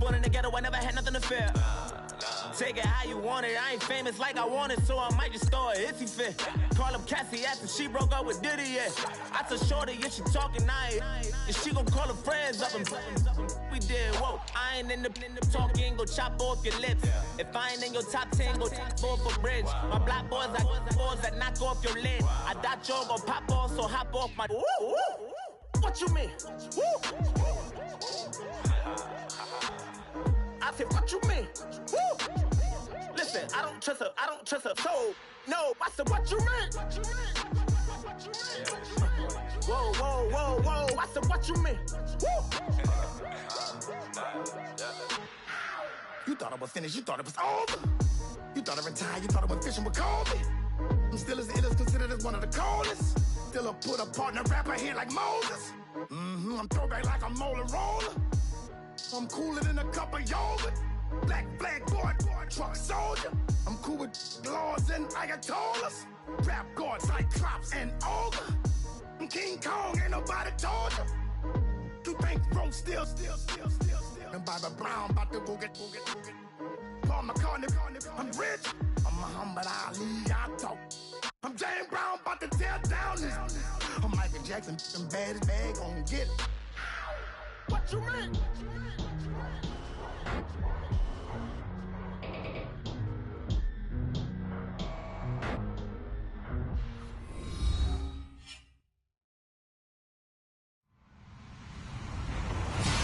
born in the ghetto, I never had nothing to fear. Take it how you want it, I ain't famous like I want it, so I might just throw it if he fit. Call up Cassie after she broke up with Diddy, yeah. I told Shorty if she talking, and she gon' call her friends up and we did, whoa. I ain't in the talking, go chop off your lips. If I ain't in your top 10, go top 4 for bridge. My black boys, I got boys that knock off your lid. I thought y'all gon' pop off, so hop off my. What you mean? I said, what you mean? Listen, I don't trust her, so no. I said, what you mean? Whoa. I said, what you mean? You thought I was finished, you thought it was over. You thought I retired, you thought I went fishing with Kobe. I'm still as ill as considered as one of the coldest. Still a put a partner rapper here like Moses. I'm throwback like a molar roller. I'm cooler than a cup of yogurt. Black flag boy, truck soldier. I'm cool with laws and Ayatollahs. Rap god, Cyclops and Ogre. I'm King Kong, ain't nobody told you. You think Rome still. And Bobby Brown about to go get. Paul McCartney, I'm rich. I'm Muhammad Ali, I talk. I'm James Brown, about to tear down this. I'm Michael Jackson, them bad as bad, gon' get it. What you mean?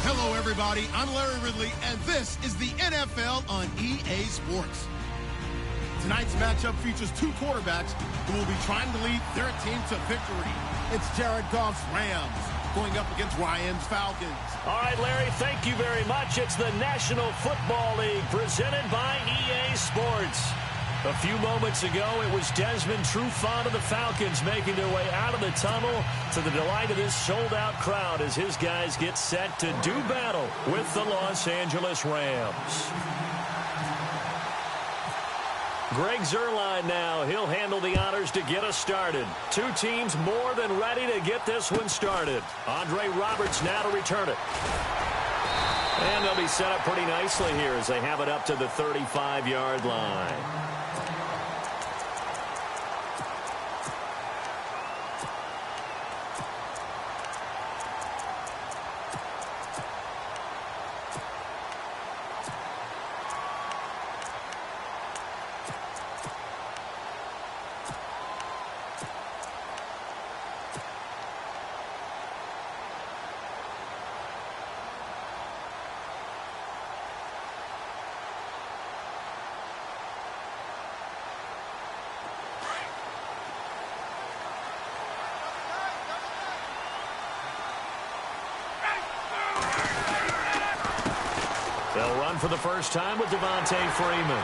Hello, everybody. I'm Larry Ridley, and this is the NFL on EA Sports. Tonight's matchup features two quarterbacks who will be trying to lead their team to victory. It's Jared Goff's Rams going up against Ryan's Falcons. All right, Larry, thank you very much. It's the National Football League presented by EA Sports. A few moments ago, it was Desmond Trufant of the Falcons making their way out of the tunnel to the delight of this sold-out crowd as his guys get set to do battle with the Los Angeles Rams. Greg Zuerlein now. He'll handle the honors to get us started. Two teams more than ready to get this one started. Andre Roberts now to return it. And they'll be set up pretty nicely here as they have it up to the 35-yard line. They'll run for the first time with Devontae Freeman.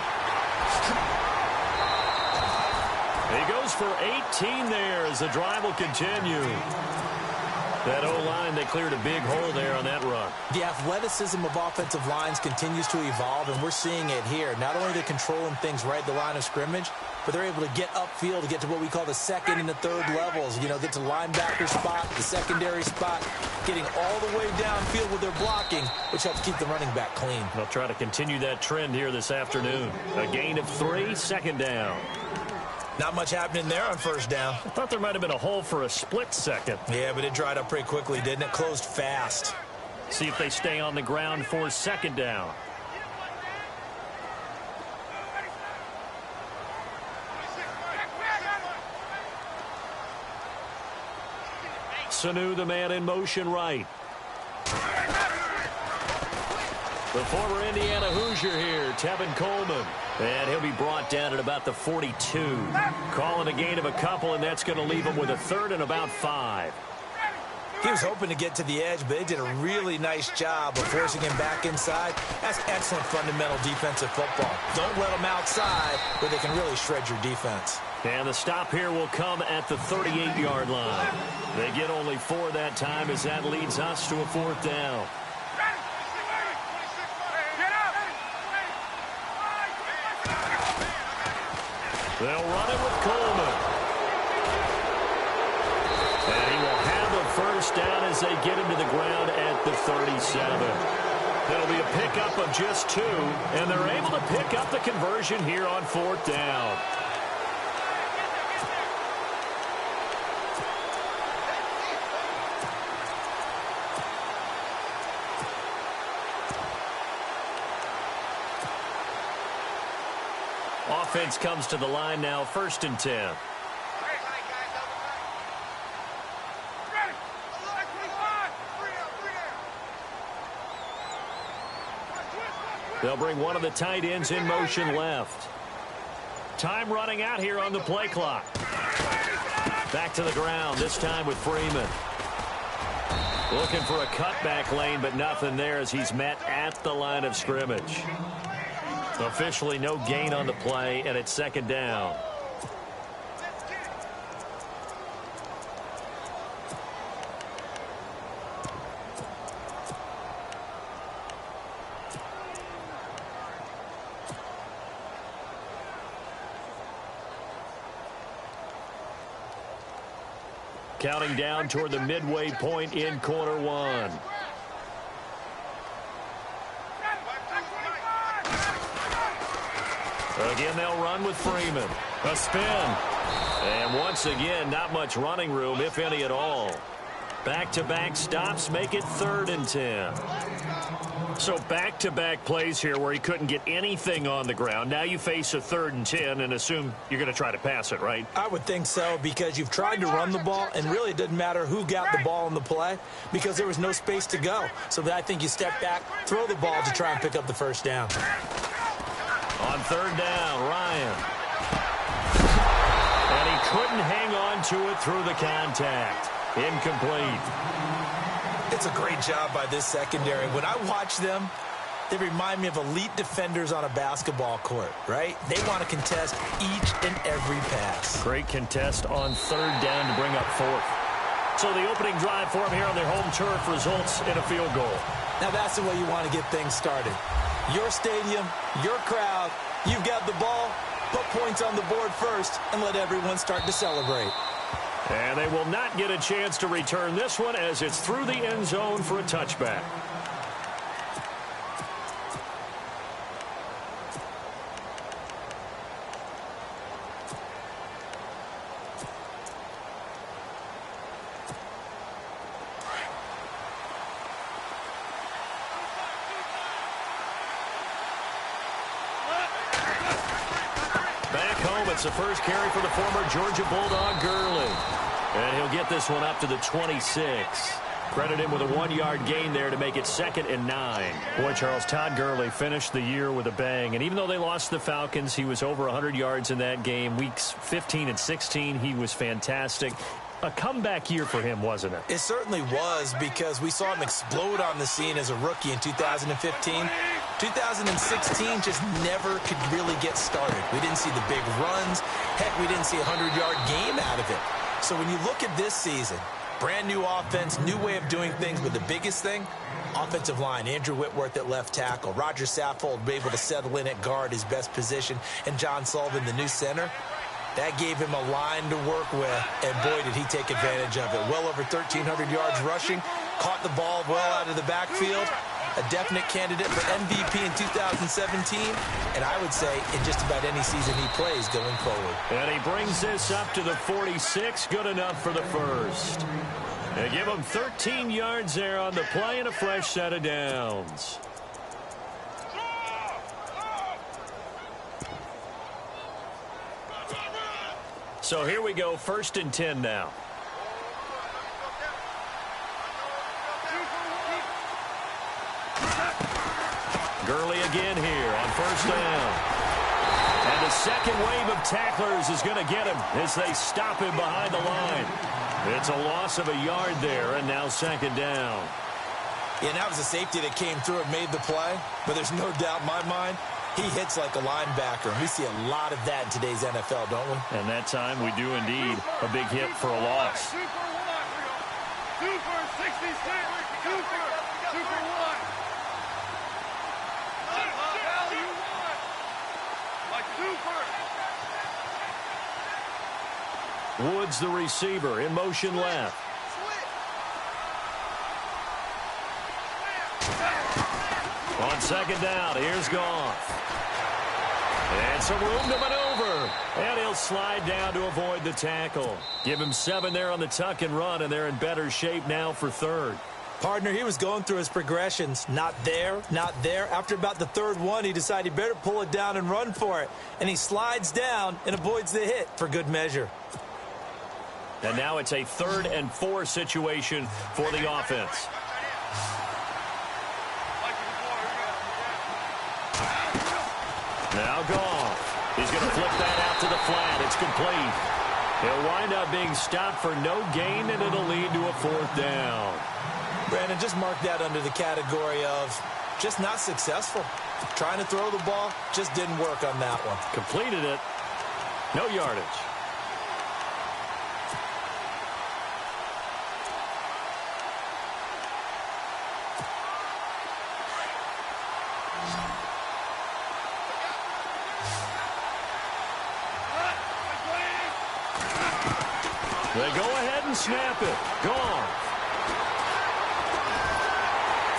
He goes for 18 there as the drive will continue. That O-line, they cleared a big hole there on that run. The athleticism of offensive lines continues to evolve, and we're seeing it here. Not only are they controlling things right at the line of scrimmage, but they're able to get upfield to get to what we call the second and the third levels. You know, get to linebacker spot, the secondary spot, getting all the way downfield with their blocking, which helps keep the running back clean. They'll try to continue that trend here this afternoon. A gain of 3, second down. Not much happening there on first down. I thought there might have been a hole for a split second. Yeah, but it dried up pretty quickly, didn't it? Closed fast. See if they stay on the ground for second down. Sanu, the man in motion right. The former Indiana Hoosier here, Tevin Coleman. And he'll be brought down at about the 42. Calling a gain of a couple, and that's going to leave him with a third and about 5. He was hoping to get to the edge, but they did a really nice job of forcing him back inside. That's excellent fundamental defensive football. Don't let them outside where they can really shred your defense. And the stop here will come at the 38-yard line. They get only 4 that time as that leads us to a 4th down. They'll run it with Coleman. And he will have the first down as they get him to the ground at the 37. It'll be a pickup of just 2, and they're able to pick up the conversion here on 4th down. Offense comes to the line now, 1st and 10. They'll bring one of the tight ends in motion left. Time running out here on the play clock. Back to the ground, this time with Freeman. Looking for a cutback lane, but nothing there as he's met at the line of scrimmage. Officially no gain on the play, and it's 2nd down. Counting down toward the midway point in quarter 1. Again, they'll run with Freeman. A spin. And once again, not much running room, if any at all. Back-to-back stops make it 3rd and 10. So back-to-back plays here where he couldn't get anything on the ground. Now you face a 3rd and 10 and assume you're going to try to pass it, right? I would think so, because you've tried to run the ball, and really it didn't matter who got the ball in the play because there was no space to go. So I think you step back, throw the ball to try and pick up the 1st down. On 3rd down, Ryan. And he couldn't hang on to it through the contact. Incomplete. It's a great job by this secondary. When I watch them, they remind me of elite defenders on a basketball court, right? They want to contest each and every pass. Great contest on 3rd down to bring up 4th. So the opening drive for him here on their home turf results in a field goal. Now that's the way you want to get things started. Your stadium, your crowd, you've got the ball, put points on the board first, and let everyone start to celebrate. And they will not get a chance to return this one as it's through the end zone for a touchback. Back home, it's the first carry for the former Georgia Bulldog, Gurley. And he'll get this one up to the 26. Credit him with a 1-yard gain there to make it 2nd and 9. Boy, Charles, Todd Gurley finished the year with a bang. And even though they lost the Falcons, he was over 100 yards in that game. Weeks 15 and 16, he was fantastic. A comeback year for him, wasn't it? It certainly was, because we saw him explode on the scene as a rookie in 2015. 2016 just never could really get started. We didn't see the big runs. Heck, we didn't see a 100-yard game out of it. So when you look at this season, brand new offense, new way of doing things, but the biggest thing, offensive line, Andrew Whitworth at left tackle, Roger Saffold able to settle in at guard, his best position, and John Sullivan, the new center. That gave him a line to work with, and boy, did he take advantage of it. Well over 1,300 yards rushing, caught the ball well out of the backfield, a definite candidate for MVP in 2017, and I would say in just about any season he plays going forward. And he brings this up to the 46, good enough for the first. They give him 13 yards there on the play and a fresh set of downs. So here we go, 1st and 10 now. Gurley again here on 1st down. And the second wave of tacklers is going to get him as they stop him behind the line. It's a loss of a yard there, and now 2nd down. Yeah, that was a safety that came through and made the play, but there's no doubt in my mind he hits like a linebacker. We see a lot of that in today's NFL, don't we? And that time we do indeed. A big hit for a loss. Woods, the receiver, in motion left. On second down, here's Goff. And some room to maneuver. And he'll slide down to avoid the tackle. Give him 7 there on the tuck and run, and they're in better shape now for third. Partner, he was going through his progressions. Not there, not there. After about the third one, he decided he better pull it down and run for it. And he slides down and avoids the hit for good measure. And now it's a 3rd and 4 situation for the offense. Now Goff. He's going to flip that out to the flat. It's complete. He'll wind up being stopped for no gain, and it'll lead to a 4th down. Brandon, just mark that under the category of just not successful. Trying to throw the ball, just didn't work on that one. Completed it. No yardage. They go ahead and snap it. Gone.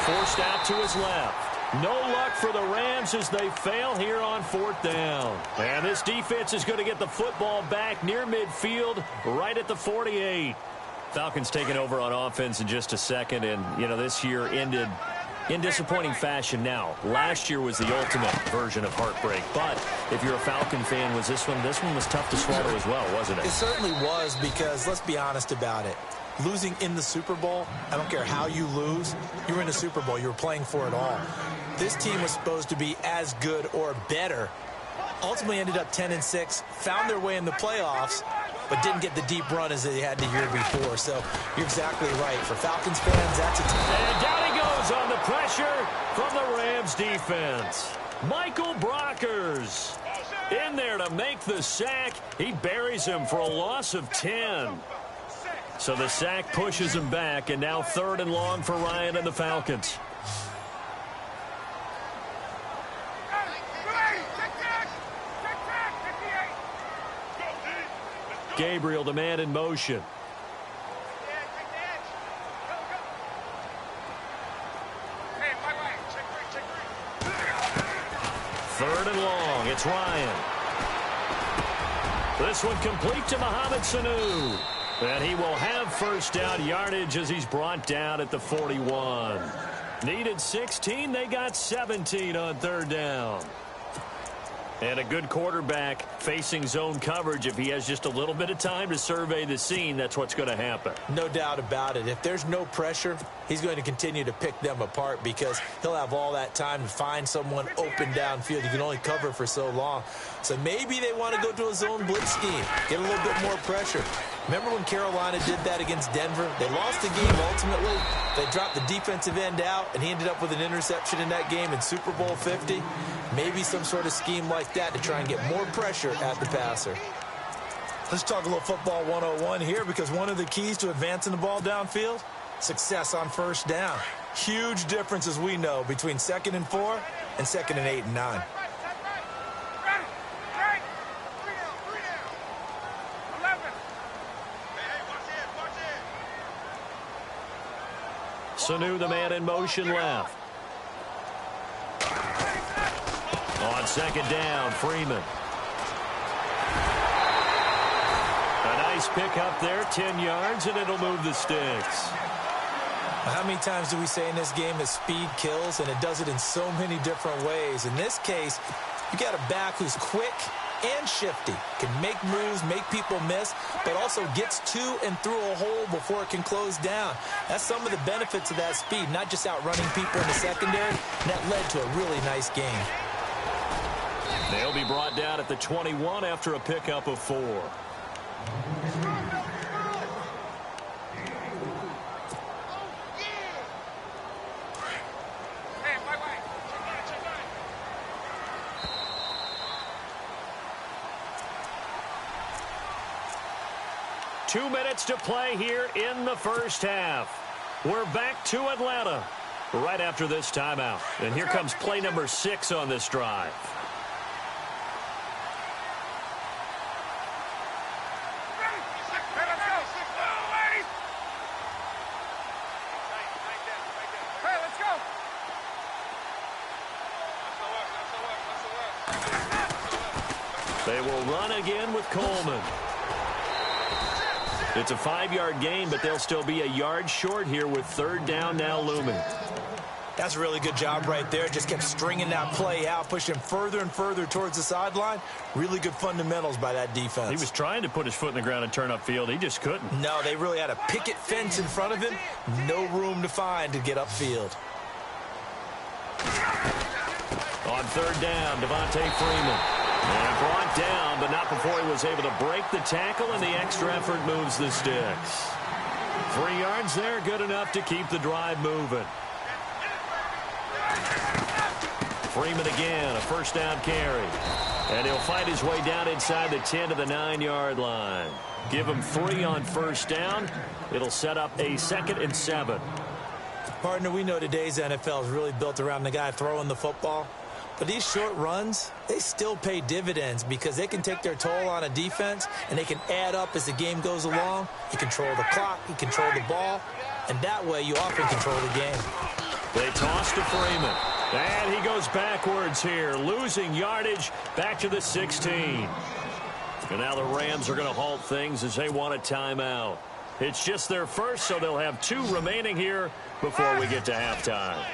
Forced out to his left. No luck for the Rams as they fail here on 4th down. And this defense is going to get the football back near midfield, right at the 48. Falcons taking over on offense in just a second. And, you know, this year ended in disappointing fashion now. Last year was the ultimate version of heartbreak. But if you're a Falcon fan, was this one was tough to swallow as well, wasn't it? It certainly was, because let's be honest about it. Losing in the Super Bowl, I don't care how you lose, you were in the Super Bowl. You were playing for it all. This team was supposed to be as good or better. Ultimately ended up 10-6, found their way in the playoffs, but didn't get the deep run as they had the year before. So you're exactly right. For Falcons fans, that's a team. And down he goes on the pressure from the Rams defense. Michael Brockers in there to make the sack. He buries him for a loss of 10. So the sack pushes him back, and now 3rd and long for Ryan and the Falcons. Gabriel, the man in motion. 3rd and long. It's Ryan. This one complete to Mohamed Sanu. And he will have first down yardage as he's brought down at the 41. Needed 16. They got 17 on 3rd down. And a good quarterback facing zone coverage. If he has just a little bit of time to survey the scene, that's what's going to happen. No doubt about it. If there's no pressure, he's going to continue to pick them apart, because he'll have all that time to find someone open downfield. You can only cover for so long. So maybe they want to go to a zone blitz scheme, get a little bit more pressure. Remember when Carolina did that against Denver? They lost the game ultimately. They dropped the defensive end out, and he ended up with an interception in that game in Super Bowl 50. Maybe some sort of scheme like that to try and get more pressure at the passer. Let's talk a little football 101 here, because one of the keys to advancing the ball downfield, success on 1st down. Huge difference, as we know, between 2nd and 4 and 2nd and 8 and 9. Sanu, the man in motion left. On 2nd down, Freeman. A nice pick up there, 10 yards, and it'll move the sticks. How many times do we say in this game that speed kills, and it does it in so many different ways? In this case, you got a back who's quick and shifty, can make moves, make people miss, but also gets to and through a hole before it can close down. That's some of the benefits of that speed, not just outrunning people in the secondary, and that led to a really nice game. They'll be brought down at the 21 after a pickup of 4. Two minutes to play here in the first half. We're back to Atlanta right after this timeout. And here comes play number 6 on this drive. They will run again with Coleman. It's a 5-yard gain, but they'll still be a yard short here with third down now looming. That's a really good job right there. Just kept stringing that play out, pushing further and further towards the sideline. Really good fundamentals by that defense. He was trying to put his foot in the ground and turn upfield. He just couldn't. No, they really had a picket fence in front of him. No room to find to get upfield. On third down, Devontae Freeman. And brought down, but not before he was able to break the tackle, and the extra effort moves the sticks. 3 yards there, good enough to keep the drive moving. Freeman again, a first down carry. And he'll fight his way down inside the 10 to the 9-yard line. Give him 3 on first down. It'll set up a 2nd and 7. Partner, we know today's NFL is really built around the guy throwing the football. But these short runs, they still pay dividends because they can take their toll on a defense and they can add up as the game goes along. You control the clock, you control the ball, and that way you often control the game. They toss to Freeman. And he goes backwards here, losing yardage back to the 16. And now the Rams are going to halt things as they want a timeout. It's just their first, so they'll have 2 remaining here before we get to halftime.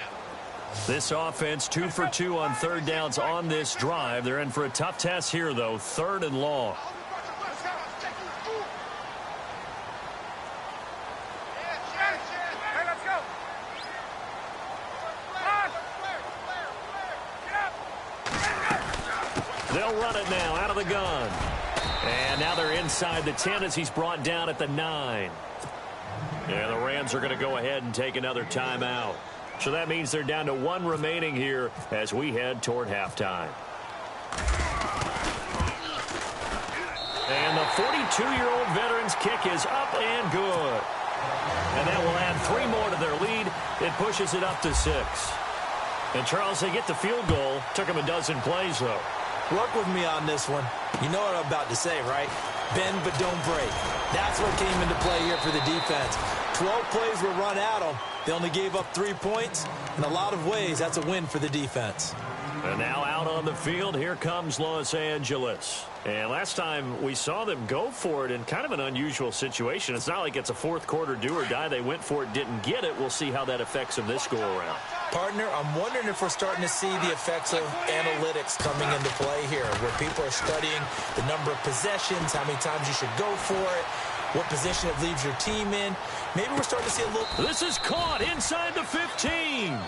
This offense 2 for 2 on third downs on this drive. They're in for a tough test here, though, 3rd and long. They'll run it now out of the gun. And now they're inside the 10 as he's brought down at the 9. And the Rams are going to go ahead and take another timeout. So that means they're down to 1 remaining here as we head toward halftime. And the 42-year-old veteran's kick is up and good. And that will add 3 more to their lead. It pushes it up to 6. And, Charles, they get the field goal. Took them a dozen plays, though. Work with me on this one. You know what I'm about to say, right? Bend but don't break. That's what came into play here for the defense. 12 plays were run at them. They only gave up 3 points. In a lot of ways, that's a win for the defense. And now out on the field, here comes Los Angeles. And last time we saw them go for it in kind of an unusual situation. It's not like it's a fourth quarter do or die. They went for it, didn't get it. We'll see how that affects them this go-around. Partner, I'm wondering if we're starting to see the effects of analytics coming into play here, where people are studying the number of possessions, how many times you should go for it, what position it leaves your team in. Maybe we're starting to see a little... This is caught inside the 15.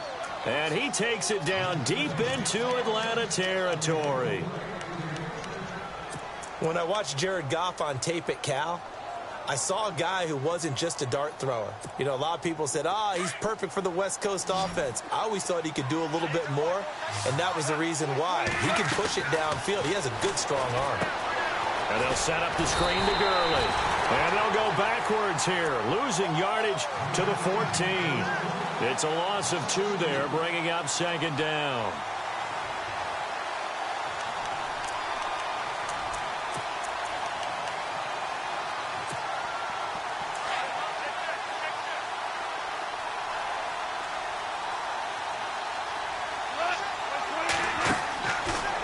And he takes it down deep into Atlanta territory. When I watched Jared Goff on tape at Cal, I saw a guy who wasn't just a dart thrower. You know, a lot of people said, he's perfect for the West Coast offense. I always thought he could do a little bit more, and that was the reason why. He can push it downfield. He has a good, strong arm. And they'll set up the screen to Gurley. And they'll go backwards here, losing yardage to the 14. It's a loss of 2 there, bringing up 2nd down.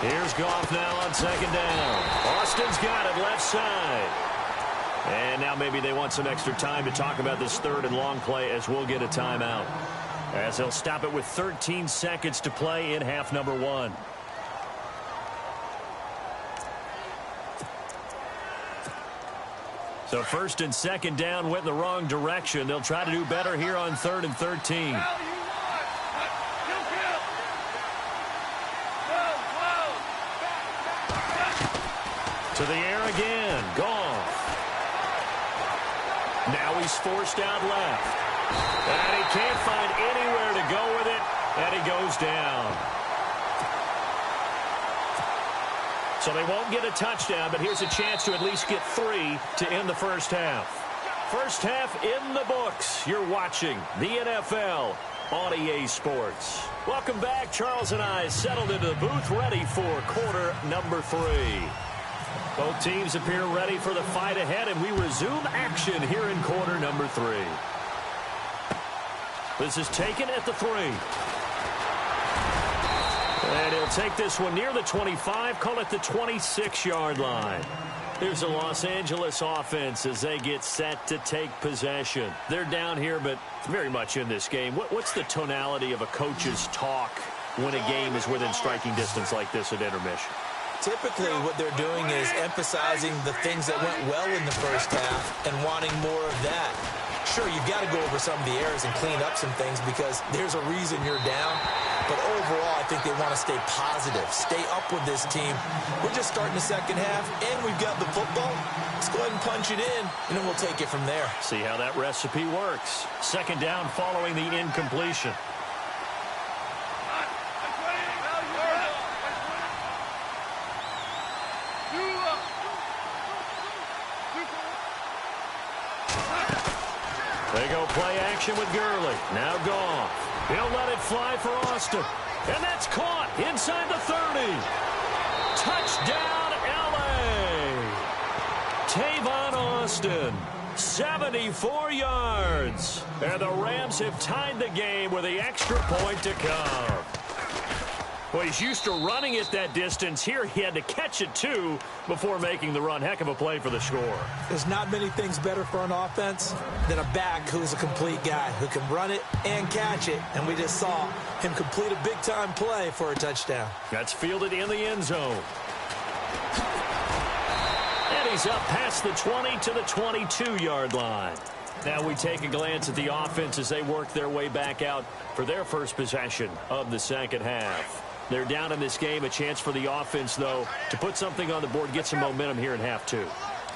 Here's Goff now on 2nd down. Austin's got it left side. And now maybe they want some extra time to talk about this 3rd and long play as we'll get a timeout. As they'll stop it with 13 seconds to play in half number 1. So 1st and 2nd down went in the wrong direction. They'll try to do better here on 3rd and 13. To the air again. Goff. Now he's forced out left. And he can't find anywhere to go with it. And he goes down. So they won't get a touchdown, but here's a chance to at least get 3 to end the first half. First half in the books. You're watching the NFL on EA Sports. Welcome back. Charles and I settled into the booth ready for quarter number 3. Both teams appear ready for the fight ahead, and we resume action here in quarter number 3. This is taken at the 3. And he'll take this one near the 25, call it the 26-yard line. Here's the Los Angeles offense as they get set to take possession. They're down here, but very much in this game. What's the tonality of a coach's talk when a game is within striking distance like this at intermission? Typically, what they're doing is emphasizing the things that went well in the first half and wanting more of that. Sure, you've got to go over some of the errors and clean up some things because there's a reason you're down. But overall, I think they want to stay positive, stay up with this team. We're just starting the second half, and we've got the football. Let's go ahead and punch it in, and then we'll take it from there. See how that recipe works. Second down following the incompletion. They go play action with Gurley. Now Goff. He'll let it fly for Austin. And that's caught inside the 30. Touchdown, L.A. Tavon Austin, 74 yards. And the Rams have tied the game with the extra point to come. Well, he's used to running it that distance. Here he had to catch it, too, before making the run. Heck of a play for the score. There's not many things better for an offense than a back who's a complete guy who can run it and catch it. And we just saw him complete a big-time play for a touchdown. That's fielded in the end zone. And he's up past the 20 to the 22-yard line. Now we take a glance at the offense as they work their way back out for their first possession of the second half. They're down in this game. A chance for the offense, though, to put something on the board, get some momentum here in half two.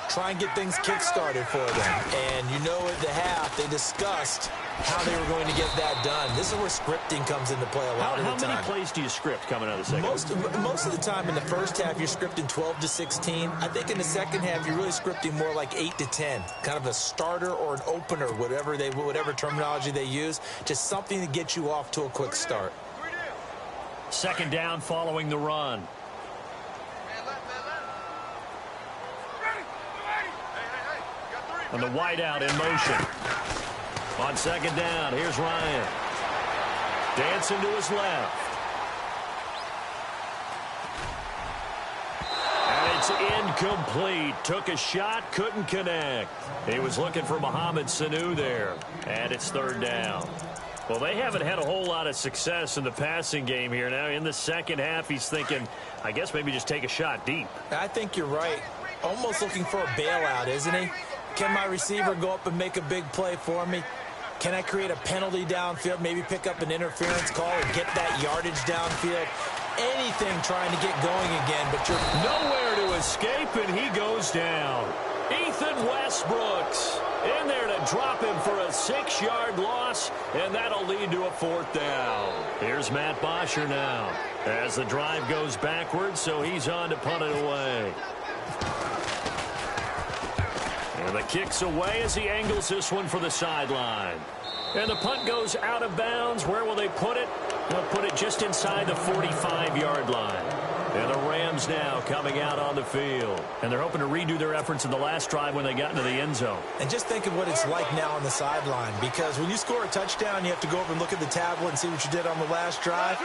Try and get things kick-started for them. And you know at the half, they discussed how they were going to get that done. This is where scripting comes into play a lot of the time. How many plays do you script coming out of the second half? Most of the time in the first half, you're scripting 12 to 16. I think in the second half, you're really scripting more like 8 to 10. Kind of a starter or an opener, whatever terminology they use. Just something to get you off to a quick start. Second down following the run. And the wideout in motion. On second down, here's Ryan. Dancing to his left. And it's incomplete. Took a shot, couldn't connect. He was looking for Mohamed Sanu there. And it's third down. Well, they haven't had a whole lot of success in the passing game here. Now, in the second half, he's thinking, I guess maybe just take a shot deep. I think you're right. Almost looking for a bailout, isn't he? Can my receiver go up and make a big play for me? Can I create a penalty downfield, maybe pick up an interference call and get that yardage downfield? Anything trying to get going again, but you're nowhere to escape, and he goes down. Ethan Westbrooks in there to drop him for a 6-yard loss, and that'll lead to a fourth down. Here's Matt Bosher now as the drive goes backwards, so he's on to punt it away. And the kick's away as he angles this one for the sideline. And the punt goes out of bounds. Where will they put it? They'll put it just inside the 45-yard line. And the Rams now coming out on the field. And they're hoping to redo their efforts in the last drive when they got into the end zone. And just think of what it's like now on the sideline. Because when you score a touchdown, you have to go over and look at the tablet and see what you did on the last drive.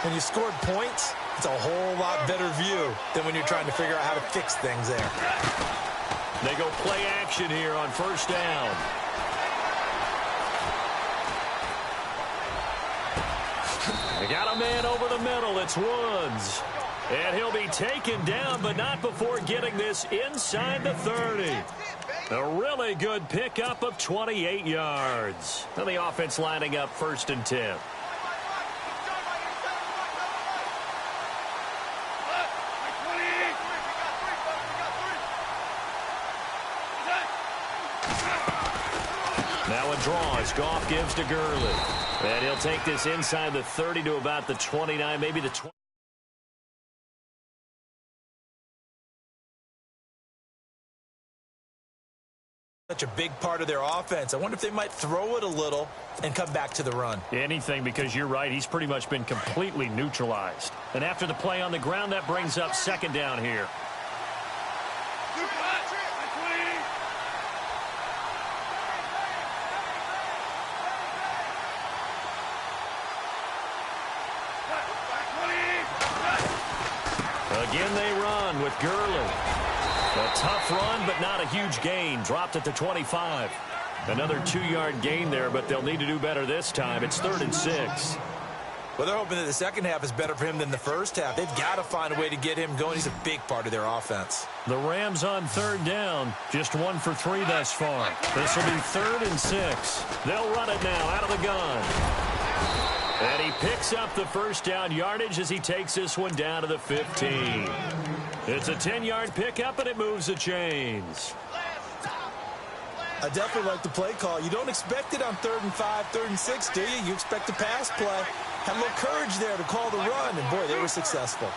When you scored points, it's a whole lot better view than when you're trying to figure out how to fix things there. They go play action here on first down. They got a man over the middle. It's Woods. And he'll be taken down, but not before getting this inside the 30. A really good pickup of 28 yards. And the offense lining up 1st and 10. Now a draw as Goff gives to Gurley. And he'll take this inside the 30 to about the 29, maybe the 20. Such a big part of their offense. I wonder if they might throw it a little and come back to the run. Anything, because you're right. He's pretty much been completely neutralized. And after the play on the ground, that brings up second down here. Again they run with Gurley. A tough run, but not a huge gain. Dropped at the 25. Another 2-yard gain there, but they'll need to do better this time. It's 3rd and 6. Well, they're hoping that the second half is better for him than the first half. They've got to find a way to get him going. He's a big part of their offense. The Rams on 3rd down. Just 1 for 3 thus far. This will be 3rd and 6. They'll run it now out of the gun. And he picks up the first down yardage as he takes this one down to the 15. It's a 10-yard pickup, and it moves the chains. I definitely like the play call. You don't expect it on 3rd and 5, 3rd and 6, do you? You expect a pass play. Had a little courage there to call the run, and, boy, they were successful.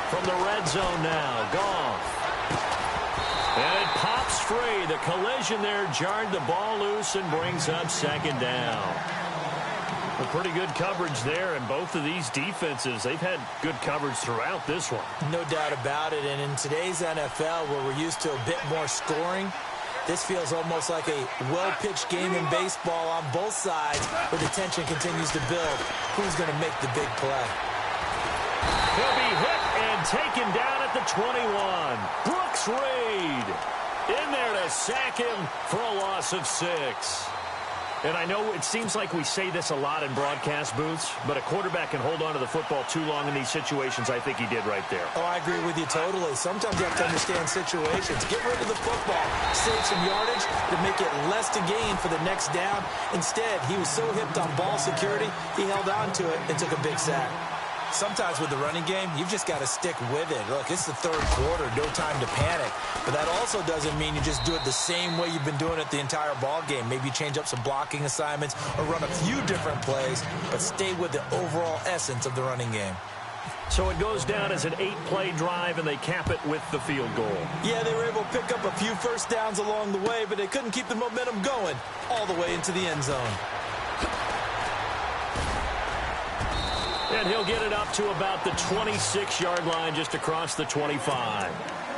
From the red zone now, Goff. And it pops free. The collision there jarred the ball loose and brings up 2nd down. Well, pretty good coverage there, and both of these defenses, they've had good coverage throughout this one. No doubt about it, and in today's NFL, where we're used to a bit more scoring, this feels almost like a well-pitched game in baseball on both sides, where the tension continues to build. Who's going to make the big play? He'll be hit and taken down at the 21. Brooks Reed in there to sack him for a loss of 6. And I know it seems like we say this a lot in broadcast booths, but a quarterback can hold on to the football too long in these situations. I think he did right there. Oh, I agree with you totally. Sometimes you have to understand situations. Get rid of the football. Save some yardage to make it less to gain for the next down. Instead, he was so hipped on ball security, he held on to it and took a big sack. Sometimes with the running game, you've just got to stick with it. Look, it's the 3rd quarter, no time to panic. But that also doesn't mean you just do it the same way you've been doing it the entire ball game. Maybe you change up some blocking assignments or run a few different plays, but stay with the overall essence of the running game. So it goes down as an 8-play drive, and they cap it with the field goal. Yeah, they were able to pick up a few first downs along the way, but they couldn't keep the momentum going all the way into the end zone. And he'll get it up to about the 26-yard line, just across the 25.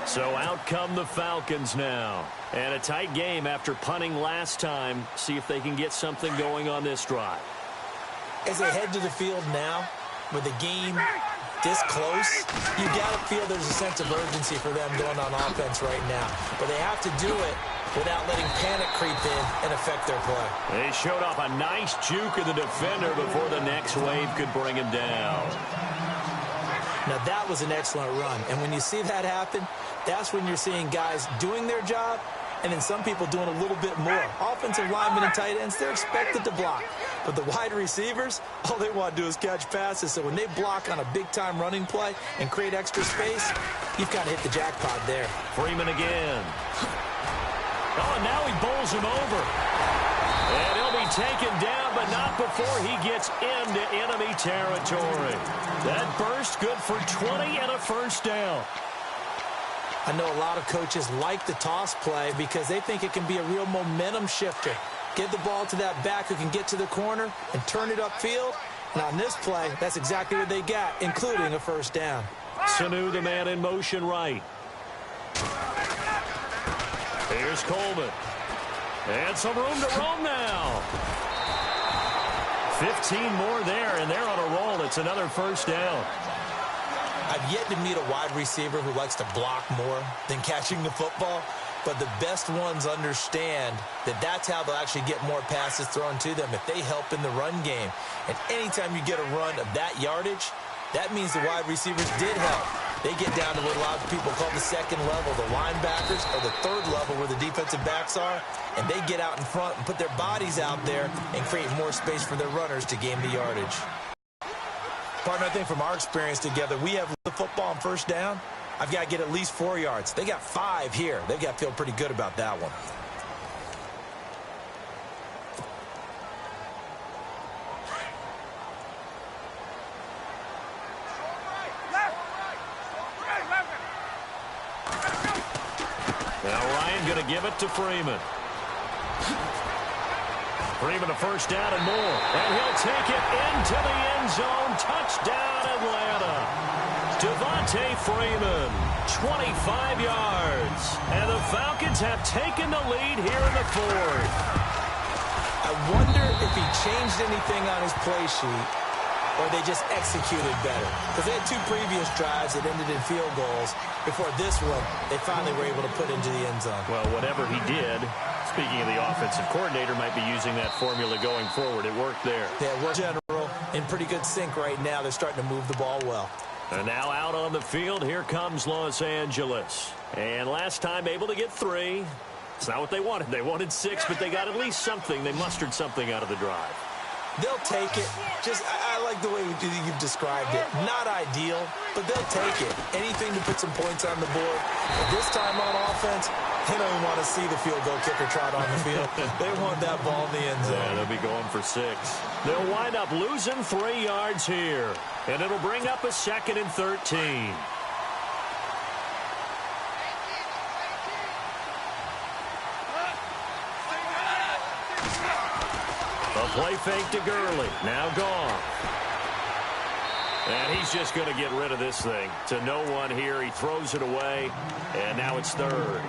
So out come the Falcons now. And a tight game after punting last time. See if they can get something going on this drive. As they head to the field now, with the game this close, you got to feel there's a sense of urgency for them going on offense right now. But they have to do it without letting panic creep in and affect their play. They showed off a nice juke of the defender before the next wave could bring him down. Now, that was an excellent run. And when you see that happen, that's when you're seeing guys doing their job and then some people doing a little bit more. Offensive linemen and tight ends, they're expected to block. But the wide receivers, all they want to do is catch passes. So when they block on a big-time running play and create extra space, you've kind of hit the jackpot there. Freeman again. Oh, and now he bowls him over. And he'll be taken down, but not before he gets into enemy territory. That burst good for 20 and a first down. I know a lot of coaches like the toss play because they think it can be a real momentum shifter. Get the ball to that back who can get to the corner and turn it upfield. And on this play, that's exactly what they got, including a first down. Sanu, the man in motion right. Here's Coleman. And some room to roam now. 15 more there, and they're on a roll. It's another first down. I've yet to meet a wide receiver who likes to block more than catching the football, but the best ones understand that that's how they'll actually get more passes thrown to them if they help in the run game. And anytime you get a run of that yardage, that means the wide receivers did help. They get down to what a lot of people call the second level, the linebackers, or the third level where the defensive backs are, and they get out in front and put their bodies out there and create more space for their runners to gain the yardage. Partner, I think from our experience together, we have the football on first down. I've got to get at least 4 yards. They got 5 here. They've got to feel pretty good about that one. Now Ryan going to give it to Freeman. Freeman a first down and more. And he'll take it into the end zone. Touchdown, Atlanta. Devontae Freeman, 25 yards. And the Falcons have taken the lead here in the fourth. I wonder if he changed anything on his play sheet or they just executed better? Because they had 2 previous drives that ended in field goals. Before this one, they finally were able to put into the end zone. Well, whatever he did, speaking of the offensive coordinator, might be using that formula going forward. It worked there. Yeah, it worked general. In pretty good sync right now. They're starting to move the ball well. And now out on the field, here comes Los Angeles. And last time able to get 3. It's not what they wanted. They wanted 6, but they got at least something. They mustered something out of the drive. They'll take it. I like the way you've described it. Not ideal, but they'll take it. Anything to put some points on the board. But this time on offense, they don't even want to see the field goal kicker trot on the field. They want that ball in the end zone. Yeah, they'll be going for 6. They'll wind up losing 3 yards here. And it'll bring up a 2nd and 13. A play fake to Gurley. Now gone. And he's just going to get rid of this thing. To no one here. He throws it away. And now it's 3rd.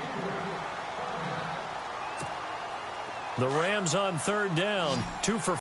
The Rams on 3rd down. 2 for